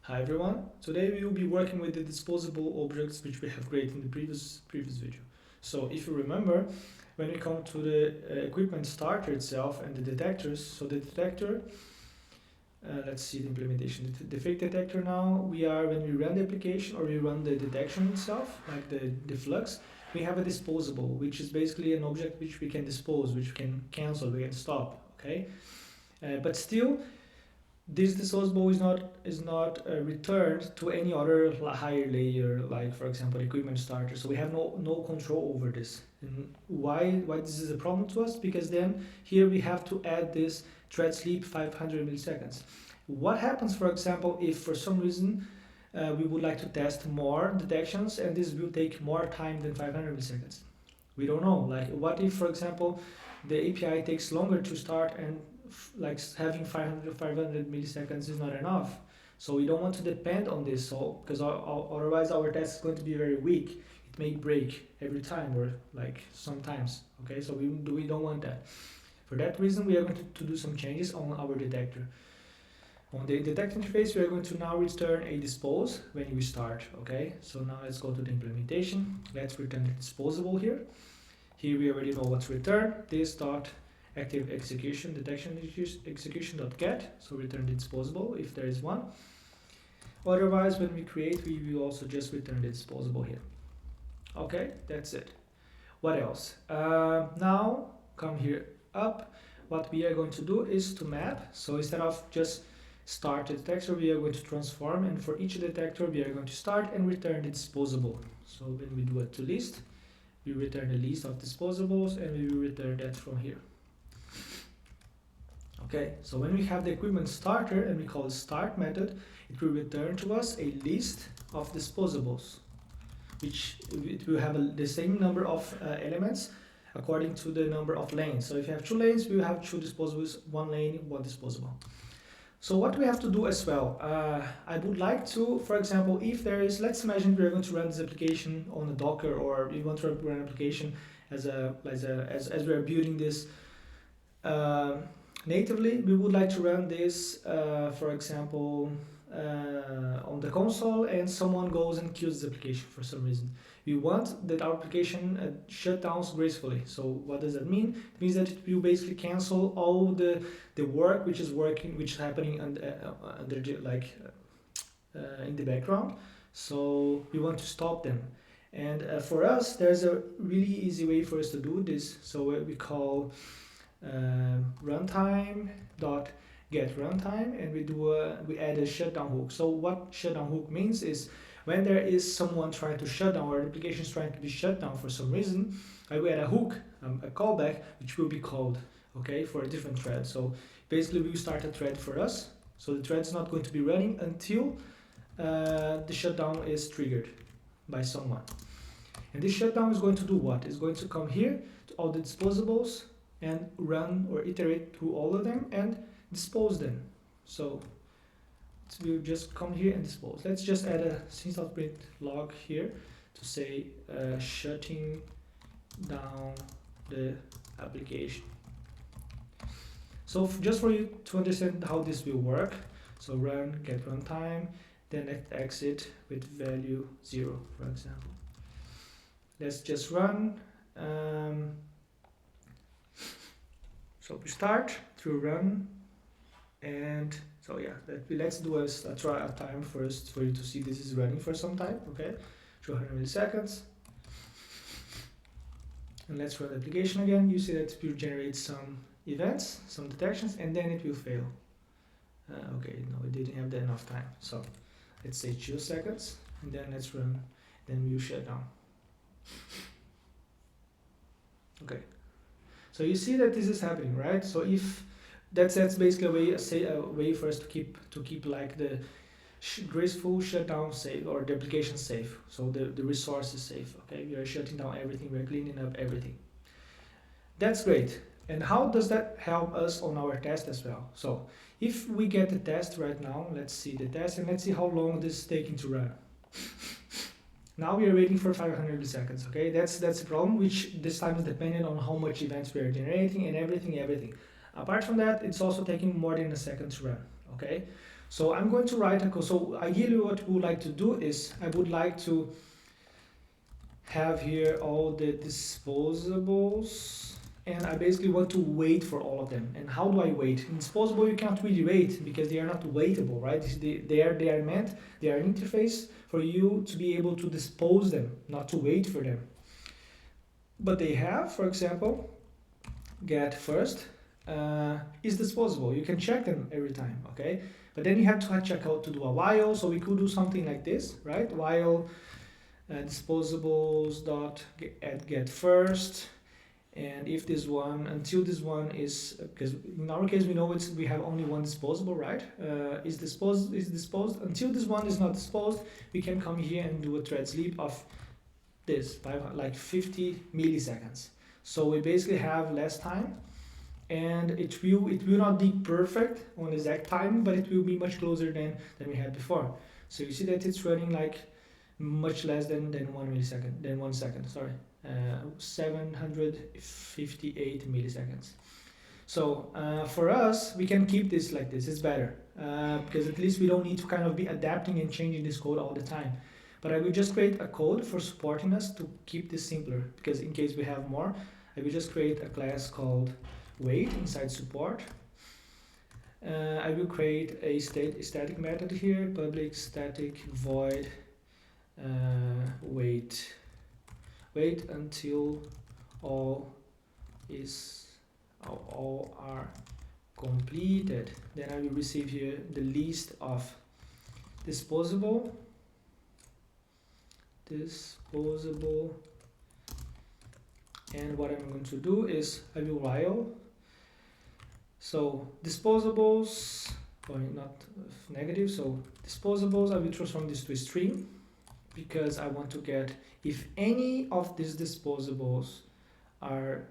Hi everyone. Today we will be working with the disposable objects which we have created in the previous video. So if you remember, when we come to the equipment starter itself and the detectors, so the detector, let's see the implementation. The fake detector now, when we run the application or we run the detection itself, like the flux, we have a disposable, which is basically an object which we can dispose, which we can cancel, we can stop, okay? But still, this disposable is not returned to any other higher layer, like for example equipment starter. So we have no control over this. And why this is a problem to us? Because then here we have to add this thread sleep 500 milliseconds. What happens, for example, if for some reason we would like to test more detections and this will take more time than 500 milliseconds? We don't know. Like, what if, for example, the API takes longer to start and like having 500 milliseconds is not enough? So we don't want to depend on this, so because otherwise our test is going to be very weak. It may break every time or like sometimes. Okay, so we don't want that. For that reason, we are going to do some changes on our detector. On the detect interface, we are going to now return a dispose when we start. Okay, so now let's go to the implementation. Let's return the disposable here. Here we already know what's returned. This dot active execution detection execution dot get. So return the disposable if there is one. Otherwise, when we create, we will also just return the disposable here. Okay, that's it. What else? Now come here up. What we are going to do is to map. So instead of just start the detector, we are going to transform, and for each detector we are going to start and return the disposable. So when we do a to list, we return the list of disposables and we will return that from here. Okay, so when we have the equipment starter and we call the start method, it will return to us a list of disposables, which it will have the same number of elements according to the number of lanes. So if you have 2 lanes, we will have 2 disposables, 1 lane, 1 disposable. So what we have to do as well, I would like to, for example, if there is, let's imagine we're going to run this application on a Docker, or we want to run an application as we are building this natively. We would like to run this, for example, on the console, and someone goes and kills the application for some reason. We want that our application shutdowns gracefully. So what does that mean? It means that it will basically cancel all the work which is happening under in the background. So we want to stop them. And for us, there's a really easy way for us to do this. So we call runtime dot get runtime, and we add a shutdown hook. So what shutdown hook means is when there is someone trying to shut down, or the application is trying to be shut down for some reason, I will add a hook, a callback, which will be called, okay, for a different thread. So basically we will start a thread for us. So the thread is not going to be running until the shutdown is triggered by someone. And this shutdown is going to do what? It's going to come here to all the disposables and run or iterate through all of them and dispose them. So we'll just come here and dispose. Let's just add a since.print log here to say shutting down the application. So just for you to understand how this will work, so run get runtime, then exit with value 0, for example. Let's just run. So we start to run, and so yeah, let's do a try a time first for you to see this is running for some time. Okay, 200 milliseconds. And let's run the application again. You see that it will generate some events, some detections, and then it will fail. Okay, no, it didn't have enough time. So let's say 2 seconds, and then let's run. Then we will shut down. Okay. So you see that this is happening, right? So if that's basically a way for us to keep like the graceful shutdown safe, or the application safe. So the resource is safe. Okay, we are shutting down everything, we are cleaning up everything. That's great. And how does that help us on our test as well? So if we get the test right now, let's see the test, and let's see how long this is taking to run. Now we are waiting for 500 milliseconds. Okay, that's the problem, which this time is dependent on how much events we are generating and everything. Apart from that, it's also taking more than a second to run. Okay, So I'm going to write a code. So ideally what we would like to do is I would like to have here all the disposables, and I basically want to wait for all of them. And how do I wait? In disposable you cannot really wait because they are not waitable, right? They are meant, they are an interface for you to be able to dispose them, not to wait for them. But they have, for example, get first is disposable. You can check them every time, okay? But then you have to check out to do a while. So we could do something like this, right? While disposables dot get first, and if this one until this one is, because in our case we know we have only one disposable, right? Is disposed until this one is not disposed. We can come here and do a thread sleep of this like 50 milliseconds. So we basically have less time, and it will not be perfect on exact time, but it will be much closer than we had before. So you see that it's running like much less than 1 second, sorry. 758 milliseconds. So for us, we can keep this like this. It's better because at least we don't need to kind of be adapting and changing this code all the time. But I will just create a code for supporting us to keep this simpler, because in case we have more, I will just create a class called wait inside support. I will create a static method here, public static void wait until all are completed. Then I will receive here the list of disposable, and what I'm going to do is I will while. So disposables, or not negative, so disposables, I will transform this to a string, because I want to get if any of these disposables are,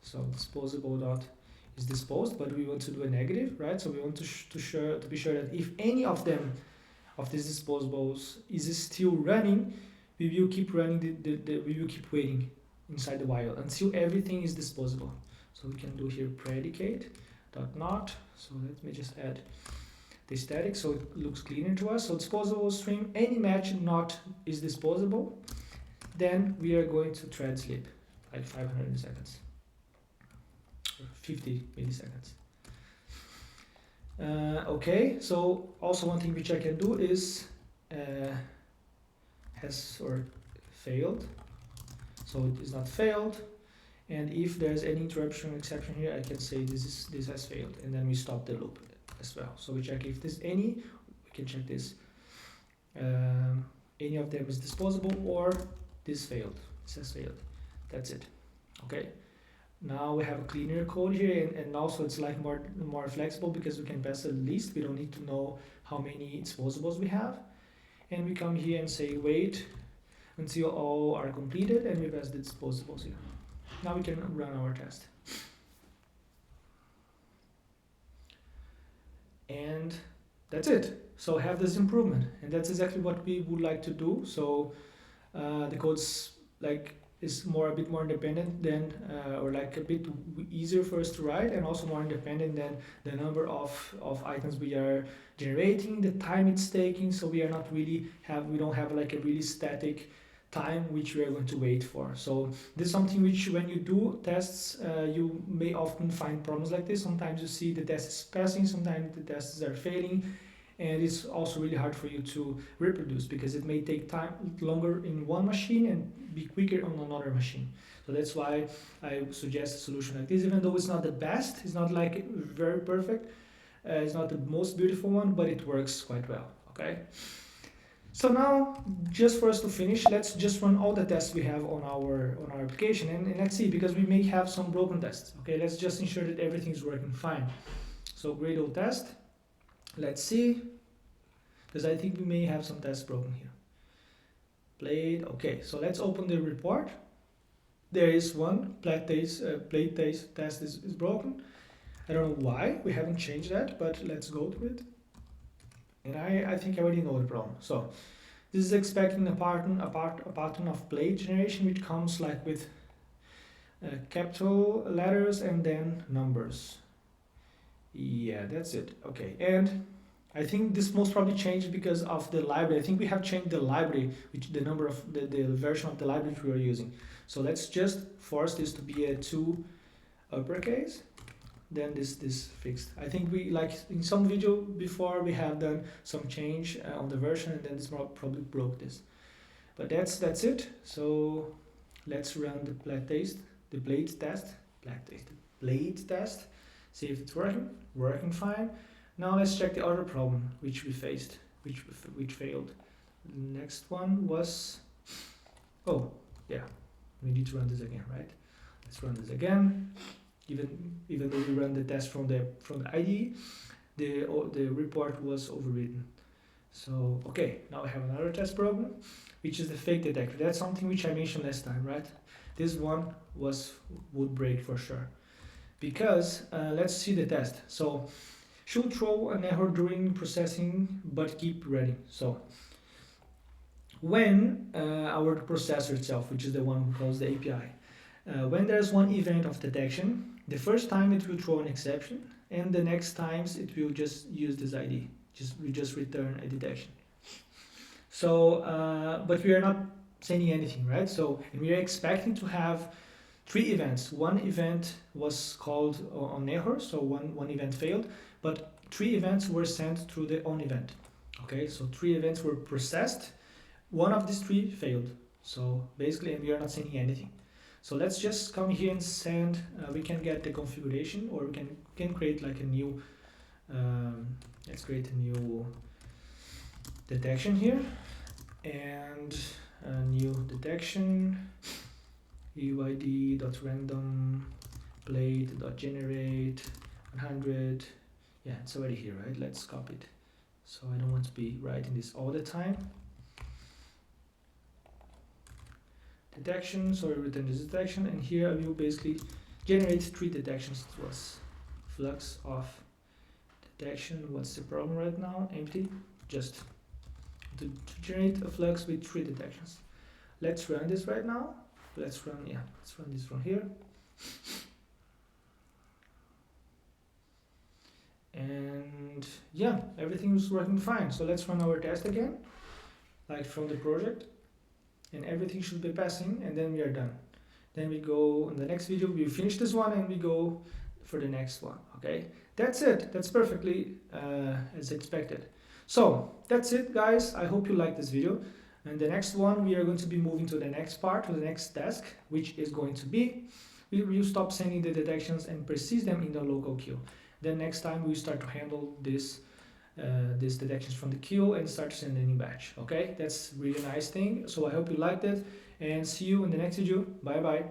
so disposable dot is disposed, but we want to do a negative, right? So we want to be sure that if any of them, of these disposables, is still running, we will keep running we will keep waiting inside the while until everything is disposable. So we can do here predicate dot not. So let me just add the static so it looks cleaner to us. So disposable string, any match not is disposable, then we are going to thread sleep like 500 seconds or 50 milliseconds. Okay, so also one thing which I can do is has or failed, so it is not failed, and if there's any interruption or exception here, I can say this has failed, and then we stop the loop as well. So we check if there's any, we can check this, any of them is disposable, or this failed, this has failed. That's it. Okay, now we have a cleaner code here, and also it's like more flexible because we can pass a list. We don't need to know how many disposables we have, and we come here and say wait until all are completed, and we pass the disposables here. Now we can run our test. And that's it. So have this improvement, and that's exactly what we would like to do. So the code's like is a bit more independent than or like a bit easier for us to write, and also more independent than the number of items we are generating, the time it's taking. So we are not really we don't have like a really static time which we are going to wait for. So this is something which when you do tests you may often find problems like this. Sometimes you see the test is passing, sometimes the tests are failing, and it's also really hard for you to reproduce because it may take time longer in one machine and be quicker on another machine. So that's why I suggest a solution like this, even though it's not the best, it's not like very perfect, it's not the most beautiful one, but it works quite well. Okay, so now just for us to finish, let's just run all the tests we have on our application, and let's see, because we may have some broken tests. Okay, let's just ensure that everything's working fine. So Gradle test, let's see, because I think we may have some tests broken here. Played. Okay, so let's open the report. There is one plate test is broken. I don't know why, we haven't changed that, but let's go to it. And I think I already know the problem. So this is expecting a pattern of plate generation, which comes like with capital letters and then numbers. Yeah, that's it. Okay, and I think this most probably changed because of the library. I think we have changed the library, which the number of the version of the library we are using. So let's just force this to be a 2 uppercase. Then this fixed. I think we, like in some video before, we have done some change on the version, and then this probably broke this. But that's it. So let's run the blade test. See if it's working fine. Now let's check the other problem which we faced, which failed. The next one was, oh yeah, we need to run this again, right? Let's run this again. Even though we run the test from the IDE, the report was overridden. So okay, now I have another test problem, which is the fake detector. That's something which I mentioned last time, right? This one would break for sure, because let's see the test. So should throw an error during processing but keep running. So when our processor itself, which is the one who calls the API, when there's one event of detection, the first time it will throw an exception, and the next times it will just use this ID. We just return a detection. So, but we are not sending anything, right? So, and we are expecting to have 3 events. One event was called on error, so one event failed, but 3 events were sent through the on event. Okay, so 3 events were processed. One of these 3 failed. So basically, and we are not sending anything. So let's just come here and send. We can get the configuration, or we can create like a new. Let's create a new detection here, and a new detection uid.random blade.generate 100. Yeah, it's already here, right? Let's copy it. So I don't want to be writing this all the time. Detection, so I return this detection, and here I will basically generate 3 detections to us. Flux of detection. What's the problem right now? Empty. Just to generate a flux with 3 detections. Let's run this right now. Let's run this from here. And yeah, everything is working fine. So let's run our test again, like from the project, and everything should be passing, and then we are done. Then we go in the next video, we finish this one and we go for the next one. Okay, that's it. That's perfectly as expected. So that's it, guys. I hope you liked this video. And the next one, we are going to be moving to the next part, to the next task, which is going to be, we will stop sending the detections and persist them in the local queue. Then next time we start to handle these detections from the queue and start sending in batch. Okay, that's really nice thing. So I hope you liked it, and see you in the next video. Bye bye.